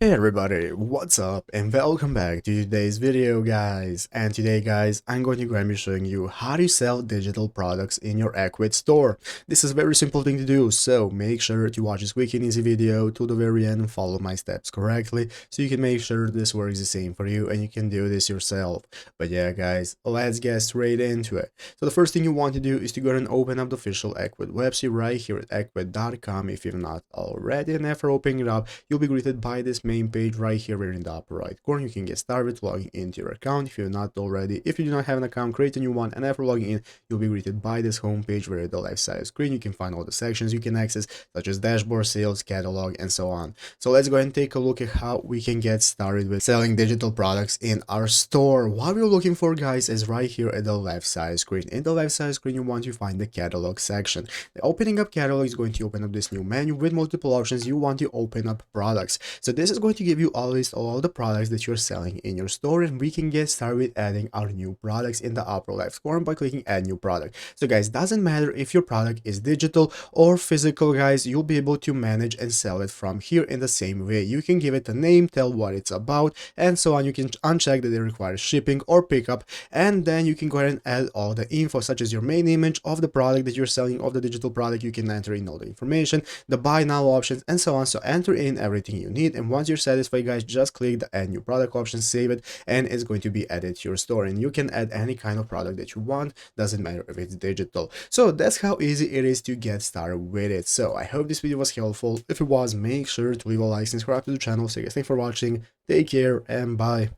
Hey everybody, what's up and welcome back to today's video guys. And today guys, I'm going to be showing you how to sell digital products in your Ecwid store. This is a very simple thing to do, so make sure to watch this quick and easy video to the very end and follow my steps correctly so you can make sure this works the same for you and you can do this yourself. But yeah guys, let's get straight into it. So the first thing you want to do is to go ahead and open up the official Ecwid website right here at ecwid.com if you've not already, and after opening it up, you'll be greeted by this main page right here in the upper right corner. You can get started logging into your account if you're not already. If you do not have an account, create a new one, and after logging in, you'll be greeted by this home page where at the left side of the screen you can find all the sections you can access, such as dashboard, sales, catalog, and so on. So let's go ahead and take a look at how we can get started with selling digital products in our store. What we're looking for, guys, is right here at the left side screen. In the left side screen, you want to find the catalog section. The opening up catalog is going to open up this new menu with multiple options. You want to open up products. So this is going to give you a list of all the products that you're selling in your store, and we can get started with adding our new products in the upper left corner by clicking add new product. So guys, doesn't matter if your product is digital or physical, guys, you'll be able to manage and sell it from here in the same way. You can give it a name, tell what it's about, and so on. You can uncheck that it requires shipping or pickup, and then you can go ahead and add all the info, such as your main image of the product that you're selling, of the digital product. You can enter in all the information, the buy now options, and so on. So enter in everything you need, and once you're satisfied, guys, just click the add new product option, save it, and it's going to be added to your store. And you can add any kind of product that you want, doesn't matter if it's digital. So that's how easy it is to get started with it. So I hope this video was helpful. If it was, make sure to leave a like, subscribe to the channel. So guys, thanks for watching, take care, and bye.